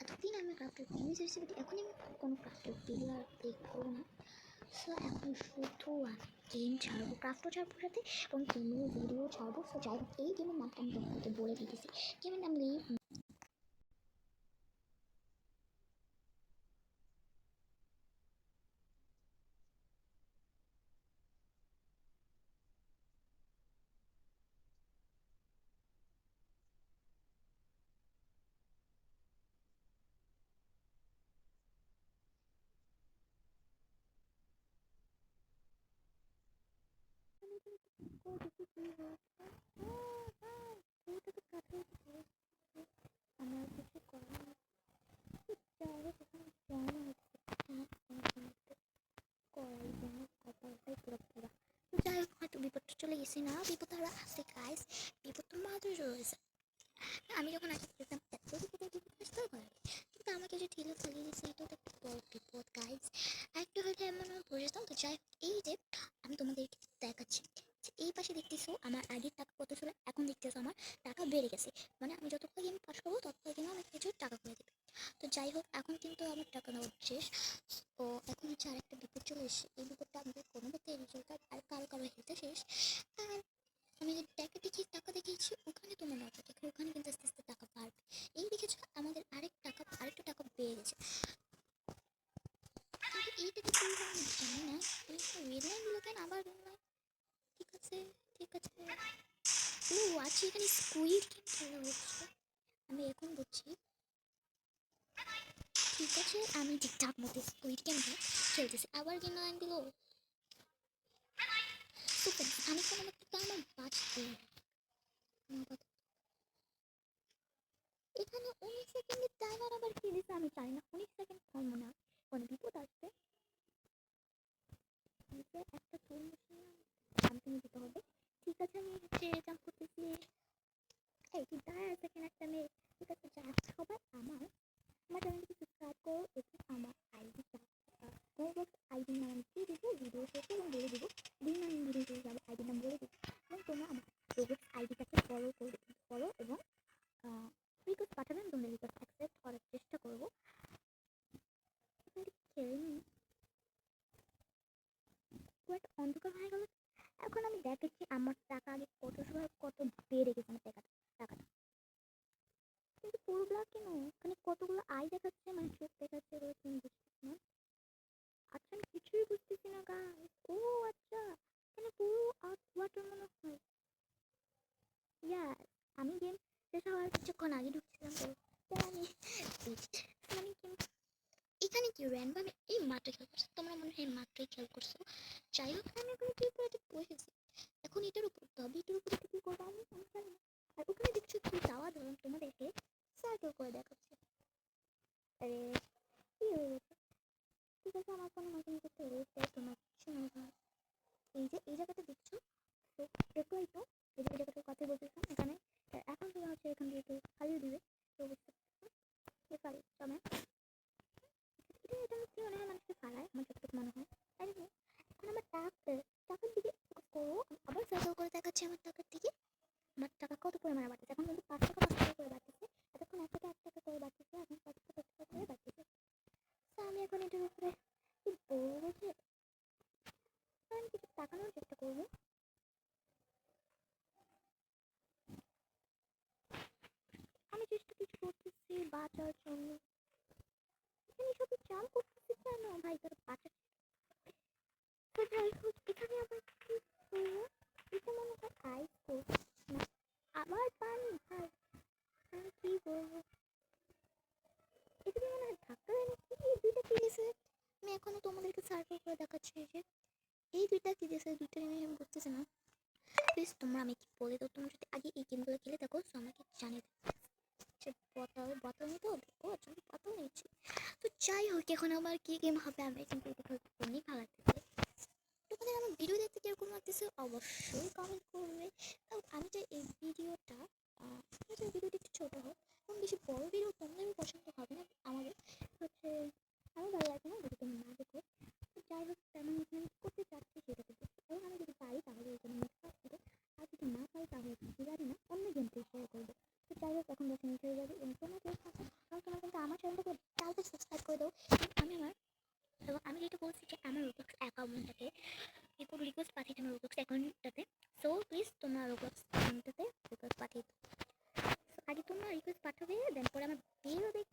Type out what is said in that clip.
এতদিন আমি ক্রাফটের ভিডিও এসেছি, বাট এখন আমি কোনো ক্রাফটের ভিডিও আর ক্লিক করবো না। সো এখন শুধু আমি গেম ছাড়বো, ক্রাফটও ছাড়বো সাথে এবং গেমের ভিডিও ছাড়বো। সো যাই হোক, এই গেমের নামটা আমি তোমাদেরকে বলে দিতেছি। গেমের নাম লিভ। আমার কিছু করার যাই হোক, হয়তো বিপদটা চলে গেছি না, বিপদ আর আসে গাইস, বিপদ তো মাত্র চলে গেছে। আমি যখন আগে দেখতাম এত বিপদের বিপদ আসতেও পারে, কিন্তু আমাকে যে ঠেলে চালিয়ে দিয়েছে এটা তো একটা বড় বিপদ গাইস। আরেকটু হয়তো এমন পড়ে যেতাম। তো যাই হোক, এই যে আমি তোমাদেরকে দেখাচ্ছি, এই পাশে দেখতেছো আমার আগের টাকা কত ছিল, এখন দেখতেছো আমার টাকা বেড়ে গেছে। মানে আমি যতক্ষণ গেম পাস করবো ততক্ষণ কিন্তু অনেক কিছু টাকা করে দেবে। তো যাই হোক, এখন কিন্তু আমার টাকা নেওয়া শেষ। তো এখন হচ্ছে আরেকটা বিপদ চলে এসেছে। এই বিপদটা আমাদের কোনো মতে রেজাল্ট আর কারো কারো হেলতে শেষ। আর আমি যে টাকা দেখিয়েছি ওখানে তোমার নজর দেখো, ওখানে কিন্তু আস্তে আস্তে টাকা বাড়বে। এই দেখেছো আমাদের আরেকটা টাকা বেড়ে গেছে। কিন্তু এইটাকে কি আমি জানি না, রেড লাইন গুলো কেন আবার রেড লাইন। ঠিক আছে, ঠিক আছে। ও আচ্ছা, এখানে স্কুইড গেম খেলা হচ্ছে, আমি এখন বুঝছি। ঠিক আছে, আমি ঠিকঠাক মতো স্কুইড গেমটা খেলতেছি। আবার গেম লাইন দিল। সুপার, আমি কোনো মতো আমার বাঁচতে এখানে 19 সেকেন্ডের টাইমার আবার কি দিছে আমি জানি না। 19 সেকেন্ড কম না, কোনো বিপদ আসছে। একটা টুল মেশিন সামথিং দিতে হবে। ঠিক আছে, আমি হচ্ছে জাম্প করতেছি। এই তুই দাঁড়ায় সেকেন্ড একটা মেয়ে। ঠিক আছে, যা সবাই আমার চ্যানেলটিকে সাবস্ক্রাইব করো এবং আমার আইডিটা আইডি নাম দিয়ে দেবো ভিডিও শেষে এবং বলে দেবো দিন নাম ভিডিও শেষে যাবে আইডি নাম বলে দেবো এবং তোমরা আমার রোবটস আইডিটাকে ফলো এবং রিকোয়েস্ট পাঠাবেন। তোমরা রিকোয়েস্ট অ্যাকসেপ্ট করার চেষ্টা করবো। খেলে নিই, অন্ধকার হয়ে গেল। এখন আমি দেখেছি আমার টাকা আগে কত সময় কত বেড়ে গেছে আমার টাকাটা, কিন্তু পুরোগুলো কেন এখানে কতগুলো আই দেখাচ্ছে, মানে চোখ দেখাচ্ছে, তুমি বুঝতেছি না। আচ্ছা, আমি কিছুই বুঝতেছি না গাইস। ও আচ্ছা, এখানে পুরো ওয়াটার মনে হয়। ইয়াস, আমি গেম শেষ হওয়ার কিছুক্ষণ আগে ঢুকছিলাম। তো আমি মানে এখানে কি র্যান্ডম এই মাত্র খেয়াল করছো, তোমরা মনে হয় মাত্রই খেয়াল করছো। যাই হোক, আমি এখন কি করে বসেছি, এখন এটার উপর তবে এটার উপরে কি করবো আমি জানি না। আর ওখানে দেখছো কি যাওয়া ধরুন তোমাদেরকে সার্কেল করে দেখাচ্ছে। আরে কি হয়ে গেছে। ঠিক আছে, আমার কোনো মতন করতে রয়েছে, তোমার কিছু মনে হয়। এই জায়গাটা দেখছো তো, দেখো এই তো এই জায়গাটার কথা বলতেছিলাম। এখানে এখন তোমার হচ্ছে এখান দিয়ে একটু খালিয়ে দিবে। তো বুঝতে পারছো ফালি তবে এটা হচ্ছে মনে হয় মানুষকে ফালায়, আমার যতটুকু মনে হয়। তাই জন্য এখন আমার টাকার দিকে করো, আবার সার্কেল করে দেখাচ্ছে আমার টাকার দিকে। আমার টাকা কত পরিমাণে বাড়তেছে, এখন কিন্তু 5 টাকা করে বাড়তেছে। এতক্ষণ 1 টাকা করে বাড়তেছে, এখন 5 টাকা করে বাড়তেছে। তো আমি এখন এটার উপরে কি বলবো যে আমি কিছু তাকানোর চেষ্টা করবো। আমি চেষ্টা কিছু করতেছি বাঁচার জন্য। এখানে সবই চাল করতেছি কেন ভাই, তোর বাঁচার। তো যাই হোক, এখানে আবার কি করবো, এটা মনে হয় আইস করবো না, আবার পানি ভাই, আমি কি করবো। এখানে মনে হয় ধাক্কা দেয় নাকি, এই দুইটা কি দিয়েছে। আমি এখনো তোমাদেরকে সার্কেল করে দেখাচ্ছি যে এই দুইটা কি দিয়েছে, দুইটা আমি বুঝতেছি না। প্লিজ তোমরা আমি কি বলে দাও, তোমরা যদি আগে এই গেমগুলো খেলে থাকো তো আমাকে জানিয়ে দেবে। বোতল নিতে হবে, ও আচ্ছা আমি বোতল নিয়েছি। তো যাই হোক, এখন আমার কি গেম হবে আমি কিন্তু এটা ফোনই ভালো লাগতেছে। তোমাদের আমার ভিডিও দেখতে কিরকম লাগতেছে অবশ্যই কমেন্ট করবে। তাও আমি চাই এই ভিডিওটা ভিডিওটি একটু ছোটো হোক এবং বেশি বড় ভিডিও তোমাদেরও পছন্দ হবে না, আমাদের হচ্ছে আরও ভালো লাগবে না যদি তুমি না দেখো। তো যাই হোক, তেমন আমি করতে চাচ্ছি সেটা করবো এবং আমি যদি পারি তাহলে এখানে নেক্সট পার্ট দেবো, আর যদি না পারি তাহলে জানি না অন্য গেমতে শেয়ার করবো। তো যাই হোক, এখন মিনিট হয়ে যাবে এবং তোমরা কেউ থাকো তাহলে তোমরা কিন্তু আমার চ্যানেলটাকে তাড়াতাড়ি সাবস্ক্রাইব করে দাও। আমি আমার এবং আমি যেটা বলছি যে আমার রোবলক্স অ্যাকাউন্টটাতে একটু রিকোয়েস্ট পাঠিয়ে দিন রোবলক্স অ্যাকাউন্টটাতে। সো প্লিজ তোমরা রোবলক্স অ্যাকাউন্টটাতে রিকোয়েস্ট পাঠিয়ে দাও। আগে তোমরা রিকোয়েস্ট পাঠাবে, দেন পরে আমার ভিডিও দেখবে।